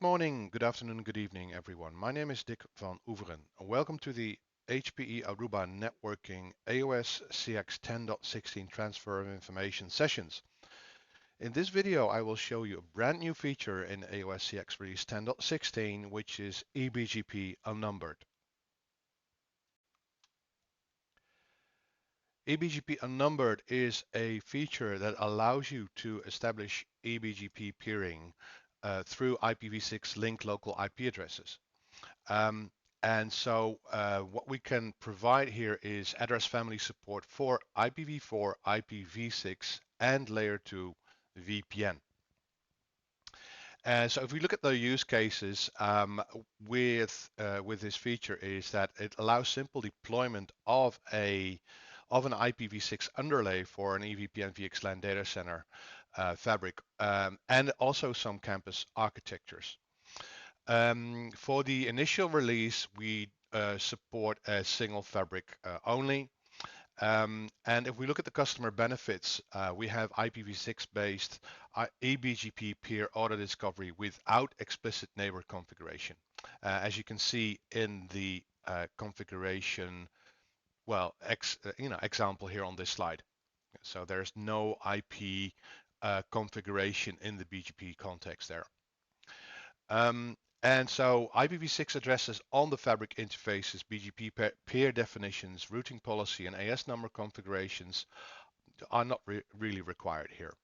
Good morning, good afternoon, good evening, everyone. My name is Dick van Oeveren. Welcome to the HPE Aruba Networking AOS-CX 10.16 Transfer of Information sessions. In this video, I will show you a brand new feature in AOS-CX release 10.16, which is eBGP unnumbered. eBGP unnumbered is a feature that allows you to establish eBGP peering through IPv6 linked local IP addresses. And so what we can provide here is address family support for IPv4, IPv6, and layer 2 VPN. And so if we look at the use cases with this feature is that it allows simple deployment of an IPv6 underlay for an EVPN VXLAN data center fabric and also some campus architectures. For the initial release, we support a single fabric only. And if we look at the customer benefits, we have IPv6 based eBGP peer auto discovery without explicit neighbor configuration. As you can see in the configuration, well, example here on this slide. So there's no IP configuration in the BGP context there. And so IPv6 addresses on the fabric interfaces, BGP peer definitions, routing policy, and AS number configurations are not really required here.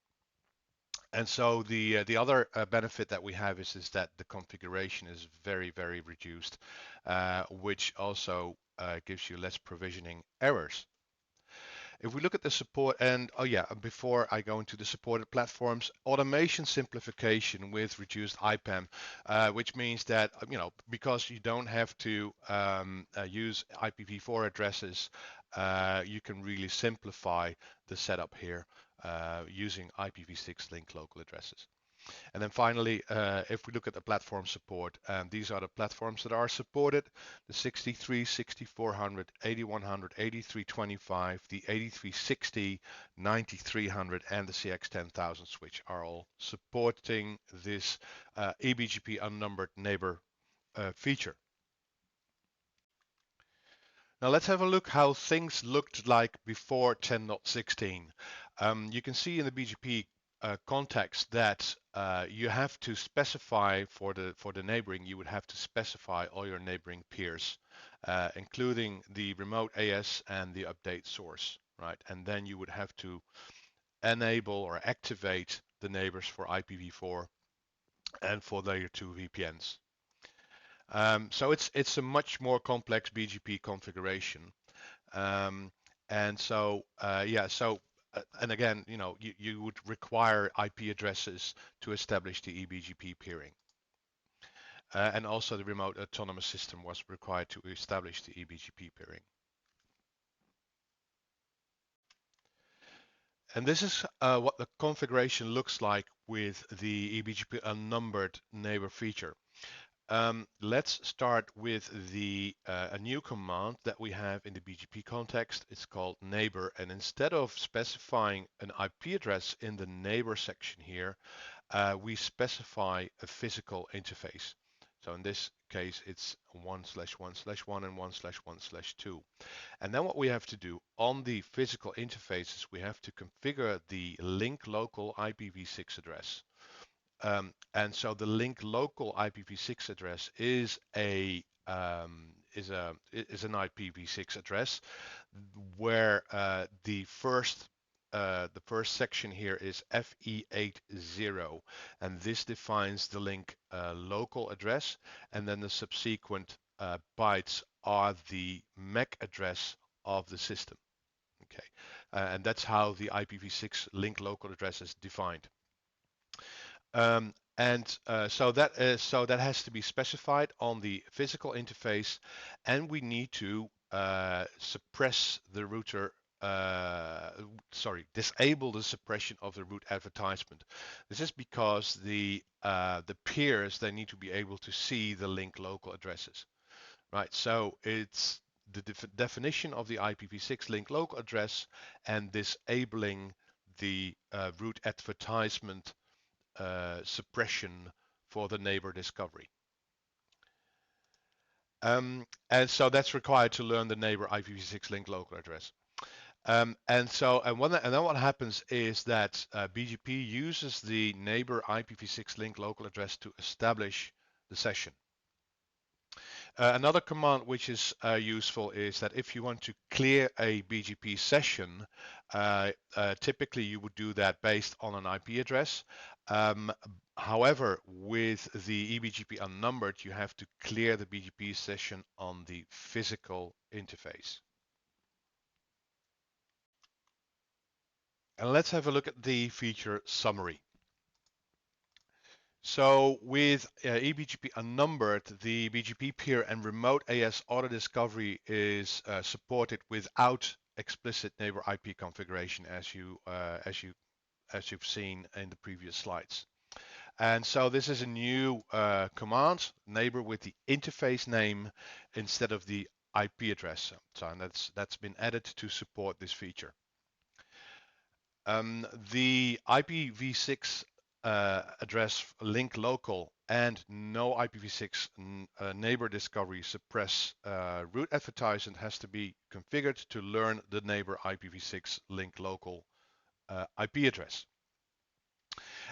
And so the other benefit that we have is that the configuration is very, very reduced, which also gives you less provisioning errors. If we look at the support, and before I go into the supported platforms, automation simplification with reduced IPAM, which means that, because you don't have to use IPv4 addresses, you can really simplify the setup here using IPv6 linked local addresses. And then finally, if we look at the platform support, these are the platforms that are supported: the 63, 6400, 8100, 8325, the 8360, 9300, and the CX10000 switch are all supporting this eBGP unnumbered neighbor feature. Now let's have a look how things looked like before 10.16. You can see in the BGP context that you have to specify for the neighboring, you would have to specify all your neighboring peers, including the remote AS and the update source, right? And then you would have to enable or activate the neighbors for IPv4 and for layer 2 VPNs. So it's a much more complex BGP configuration. And so and again, you would require IP addresses to establish the eBGP peering. And also the remote autonomous system was required to establish the eBGP peering. And this is what the configuration looks like with the eBGP unnumbered neighbor feature. Let's start with a new command that we have in the BGP context. It's called neighbor, and instead of specifying an IP address in the neighbor section here, we specify a physical interface. So in this case, it's 1/1/1 and 1/1/2. And then what we have to do on the physical interfaces, we have to configure the link local IPv6 address. And so the link local IPv6 address is an IPv6 address where the first section here is FE80, and this defines the link local address, and then the subsequent bytes are the MAC address of the system. Okay, and that's how the IPv6 link local address is defined. So that has to be specified on the physical interface, and we need to suppress the router. Disable the suppression of the route advertisement. This is because the peers, they need to be able to see the link local addresses, right? So it's the definition of the IPv6 link local address and disabling the route advertisement suppression for the neighbor discovery. And so that's required to learn the neighbor IPv6 link local address. And then what happens is that BGP uses the neighbor IPv6 link local address to establish the session. Another command which is useful is that if you want to clear a BGP session, typically you would do that based on an IP address. However, with the eBGP unnumbered, you have to clear the BGP session on the physical interface. And let's have a look at the feature summary. So with eBGP unnumbered, the BGP peer and remote AS auto discovery is supported without explicit neighbor IP configuration, as you've seen in the previous slides. And so this is a new command, neighbor with the interface name instead of the IP address. So and that's been added to support this feature. The IPv6 address link local and no IPv6 neighbor discovery suppress root advertisement has to be configured to learn the neighbor IPv6 link local IP address.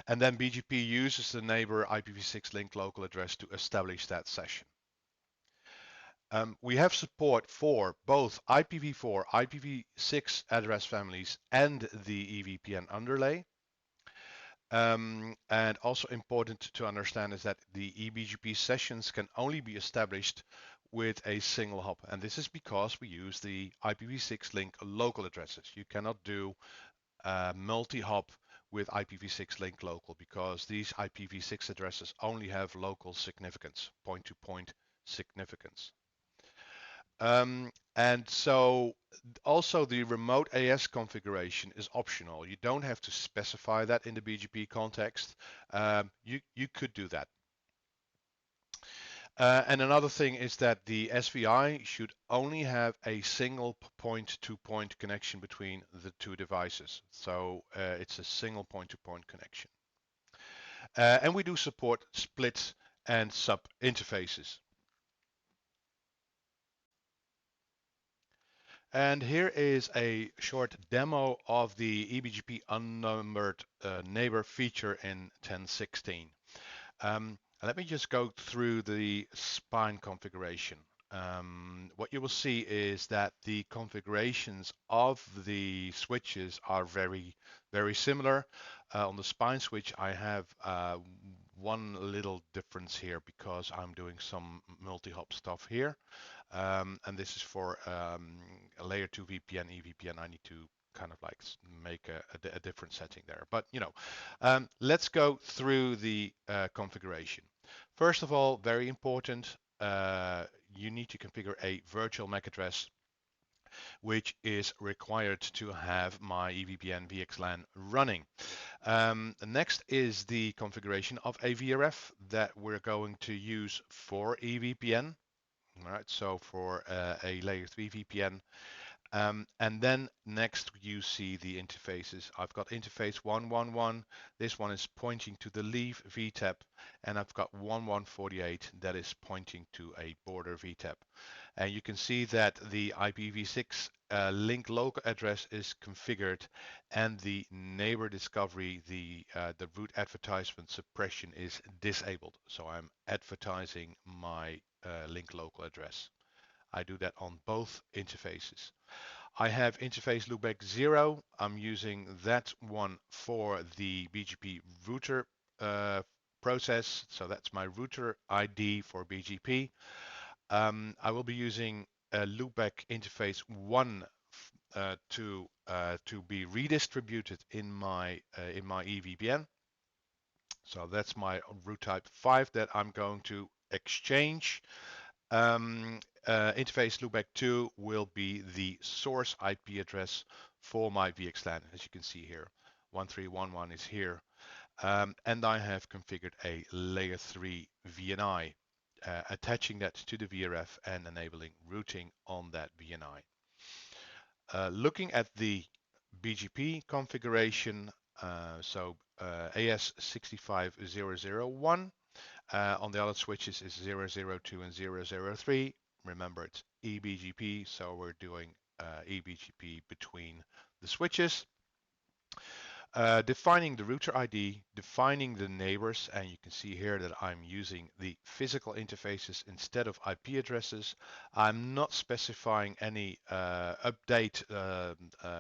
And then BGP uses the neighbor IPv6 link local address to establish that session. We have support for both IPv4, IPv6 address families and the EVPN underlay. And also important to understand is that the eBGP sessions can only be established with a single hop. And this is because we use the IPv6 link local addresses. You cannot do multi-hop with IPv6 link local because these IPv6 addresses only have local significance, point-to-point significance. And so also the remote AS configuration is optional. You don't have to specify that in the BGP context. You could do that. And another thing is that the SVI should only have a single point-to-point connection between the two devices. So it's a single point-to-point connection. And we do support split and sub interfaces. And here is a short demo of the eBGP unnumbered neighbor feature in 10.16. Let me just go through the spine configuration. What you will see is that the configurations of the switches are very, very similar. On the spine switch, I have one little difference here because I'm doing some multi-hop stuff here. And this is for a layer 2 VPN, EVPN. I need to kind of like make a different setting there. But let's go through the configuration. First of all, very important, you need to configure a virtual MAC address, which is required to have my EVPN VXLAN running. Next is the configuration of a VRF that we're going to use for EVPN. All right, so for a layer 3 VPN. And then next you see the interfaces. I've got interface 111. This one is pointing to the leaf VTAP, and I've got 1148 that is pointing to a border VTAP. And you can see that the IPv6 link local address is configured, and the neighbor discovery, the root advertisement suppression is disabled. So I'm advertising my link local address. I do that on both interfaces. I have interface loopback 0. I'm using that one for the BGP router process. So that's my router ID for BGP. I will be using a loopback interface 1 to be redistributed in my EVPN. So that's my route type 5 that I'm going to exchange. Interface loopback 2 will be the source IP address for my VXLAN, as you can see here. 1311 is here. And I have configured a layer 3 VNI, attaching that to the VRF and enabling routing on that VNI. Looking at the BGP configuration, AS65001, On the other switches is 002 and 003. Remember, it's eBGP, so we're doing eBGP between the switches. Defining the router ID, defining the neighbors, and you can see here that I'm using the physical interfaces instead of IP addresses. I'm not specifying any update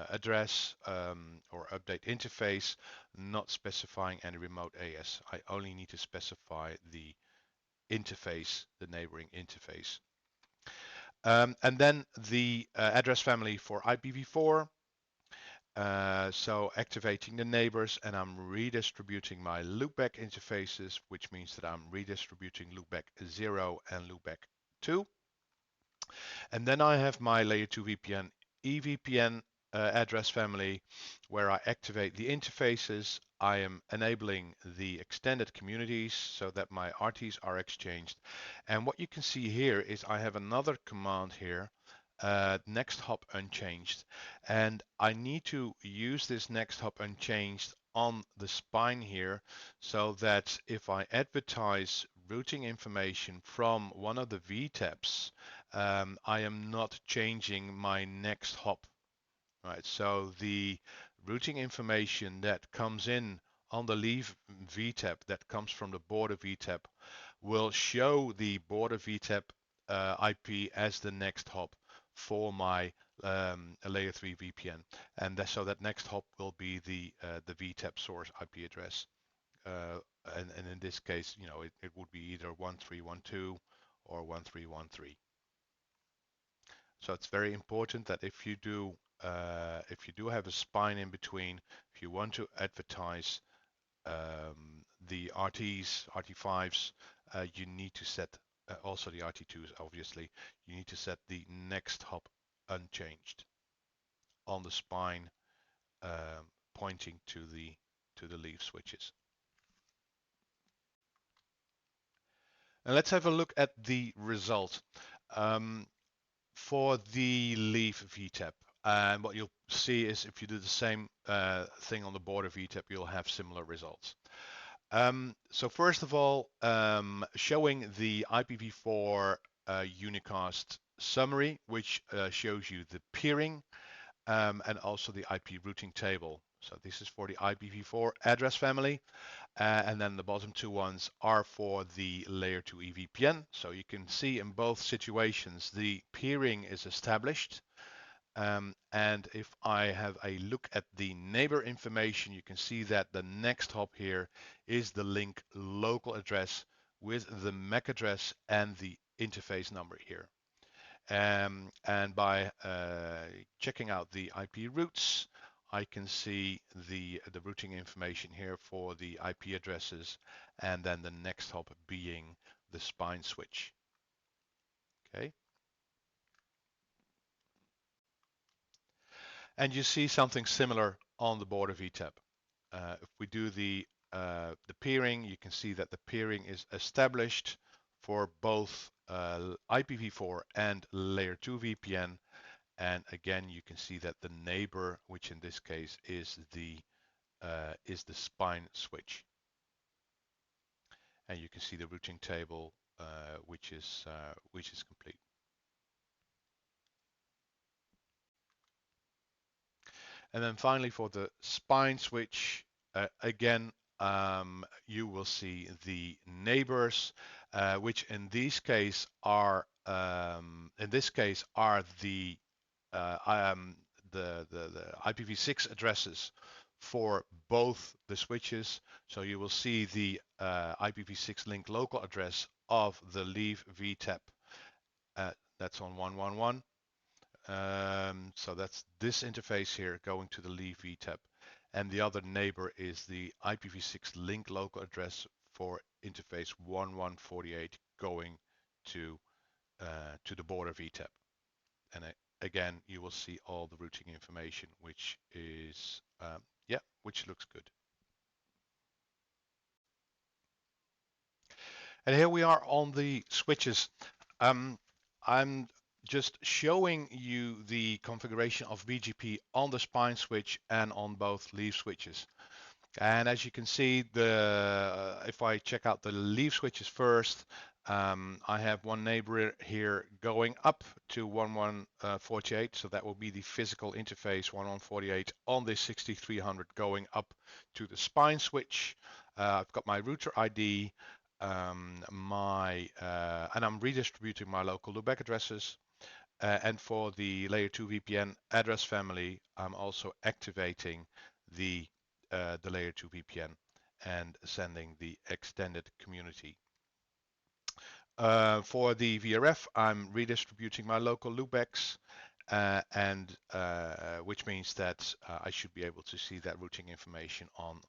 address or update interface, not specifying any remote AS. I only need to specify the interface, the neighboring interface. And then the address family for IPv4. So activating the neighbors, and I'm redistributing my loopback interfaces, which means that I'm redistributing loopback 0 and loopback 2. And then I have my layer 2 VPN EVPN address family, where I activate the interfaces. I am enabling the extended communities so that my RTs are exchanged. And what you can see here is I have another command here, next hop unchanged, and I need to use this next hop unchanged on the spine here, so that if I advertise routing information from one of the VTAPs, I am not changing my next hop, right? So the routing information that comes in on the leave VTAP that comes from the border VTAP will show the border VTAP IP as the next hop for my layer 3 VPN, and so that next hop will be the VTAP source IP address, and in this case, you know, it would be either 1312 or 1313. So it's very important that if you do have a spine in between, if you want to advertise the RTs, RT5s, you need to set also the RT2s. Obviously, you need to set the next hop unchanged on the spine, pointing to the leaf switches. And let's have a look at the result. For the leaf VTAP. And what you'll see is if you do the same thing on the border VTAP, you'll have similar results. So first of all, showing the IPv4 unicast summary, which shows you the peering and also the IP routing table. So this is for the IPv4 address family. And then the bottom two ones are for the layer 2 EVPN. So you can see in both situations, the peering is established. And if I have a look at the neighbor information, you can see that the next hop here is the link local address with the MAC address and the interface number here. And by checking out the IP routes, I can see the routing information here for the IP addresses, and then the next hop being the spine switch. Okay. And you see something similar on the border VTAP. If we do the peering, you can see that the peering is established for both IPv4 and layer 2 VPN. And again, you can see that the neighbor, which in this case is the spine switch. And you can see the routing table, which is complete. And then finally, for the spine switch, again, you will see the neighbors, which in this case are the IPv6 addresses for both the switches. So you will see the IPv6 link local address of the leaf VTAP. That's on 111. So that's this interface here going to the leaf VTAP. And the other neighbor is the IPv6 link local address for interface 1148 going to the border VTAP. And again, you will see all the routing information, which is, which looks good. And here we are on the switches. I'm just showing you the configuration of BGP on the spine switch and on both leaf switches. And as you can see, if I check out the leaf switches first, I have one neighbor here going up to 1148, so that will be the physical interface 1148 on this 6300 going up to the spine switch. I've got my router ID, and I'm redistributing my local loopback addresses. And for the layer 2 VPN address family, I'm also activating the layer 2 VPN and sending the extended community. For the VRF, I'm redistributing my local loopbacks, which means that I should be able to see that routing information on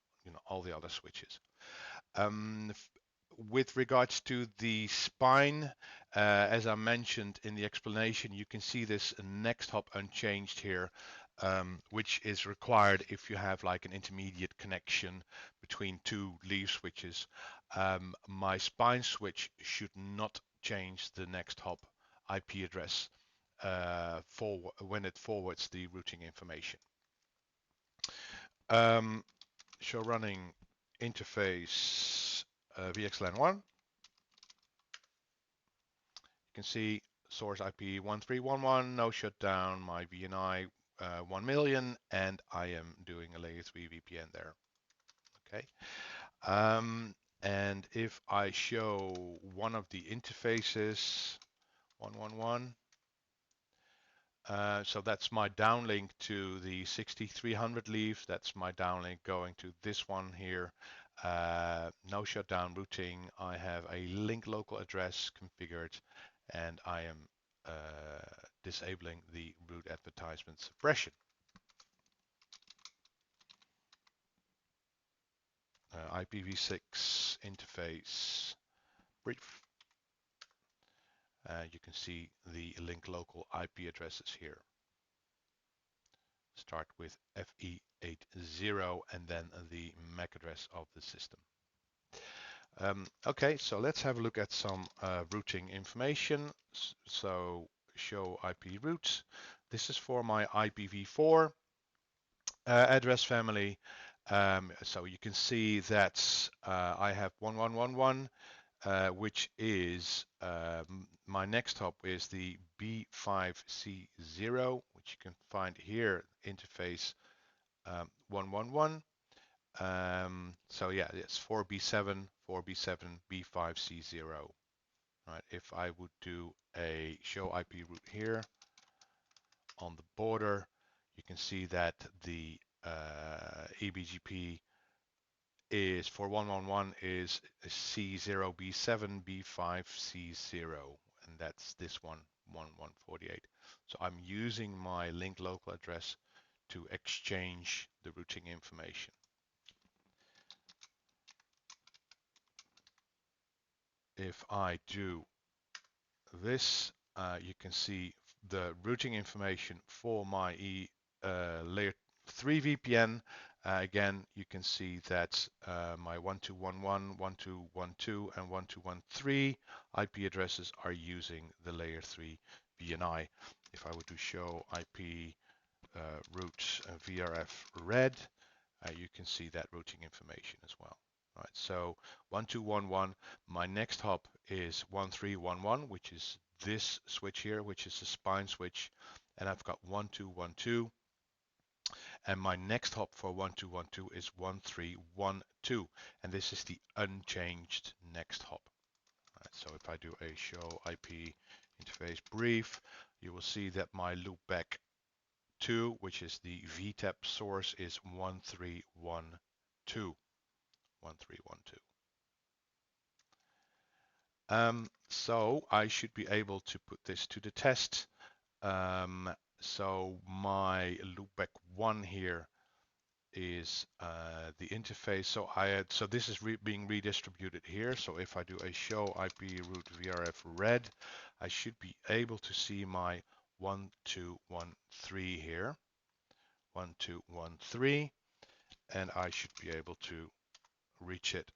all the other switches. With regards to the spine, as I mentioned in the explanation, you can see this next hop unchanged here, which is required if you have like an intermediate connection between two leaf switches. My spine switch should not change the next hop IP address when it forwards the routing information. Show running interface VXLAN 1. You can see source IP 1311, no shutdown, my VNI 1 million, and I am doing a layer 3 VPN there. Okay. And if I show one of the interfaces, 111, so that's my downlink to the 6300 leaf. That's my downlink going to this one here. No shutdown routing. I have a link local address configured, and I am disabling the root advertisement suppression. IPv6 interface brief. You can see the link local IP addresses here. Start with FE80 and then the MAC address of the system. Okay, so let's have a look at some routing information. So show IP routes. This is for my IPv4 address family. So you can see that I have 1111, which is my next hop is the B5C0, which you can find here, interface 111. So yeah, it's 4B7, 4B7, B5C0. Right. If I would do a show IP route here on the border, you can see that the eBGP is for 111 is C0B7, B5C0, and that's this one, 1148. So I'm using my link local address to exchange the routing information. If I do this, you can see the routing information for my layer 3 VPN. Again, you can see that my 1211, 1212, and 1213 IP addresses are using the layer 3 VNI. If I were to show IP route VRF red, you can see that routing information as well. All right, so 1211, my next hop is 1311, which is this switch here, which is the spine switch, and I've got 1212, and my next hop for 1212 is 1312, and this is the unchanged next hop. All right, so if I do a show IP interface brief, you will see that my loopback 2, which is the VTAP source, is 1312. 1312. So I should be able to put this to the test. So my loopback 1 here is the interface. So this is being redistributed here. So if I do a show IP route VRF red, I should be able to see my 1213 here. 1213, and I should be able to reach it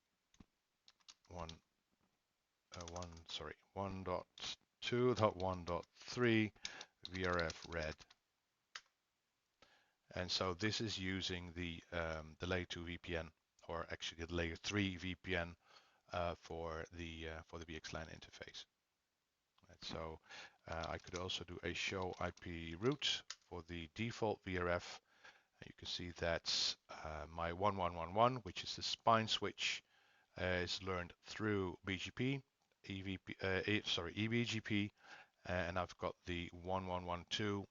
1.2.1.3 VRF red. And so this is using the layer 2 VPN. or actually the layer 3 VPN for the VXLAN interface. Right, so I could also do a show IP route for the default VRF. You can see that's my 1111, which is the spine switch, is learned through BGP, eBGP, and I've got the 1112,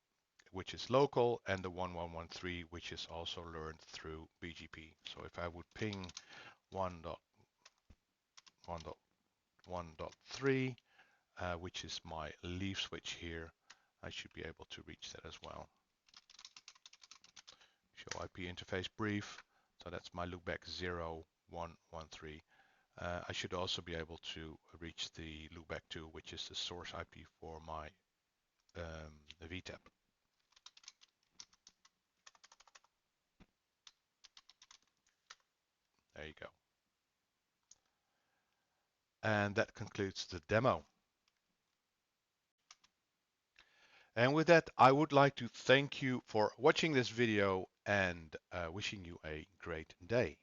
which is local, and the 1113, which is also learned through BGP. So if I would ping 1.1.1.3, which is my leaf switch here, I should be able to reach that as well. Show IP interface brief. So that's my loopback 0113. I should also be able to reach the loopback 2, which is the source IP for my VTAP. There you go. And that concludes the demo. And with that, I would like to thank you for watching this video and wishing you a great day.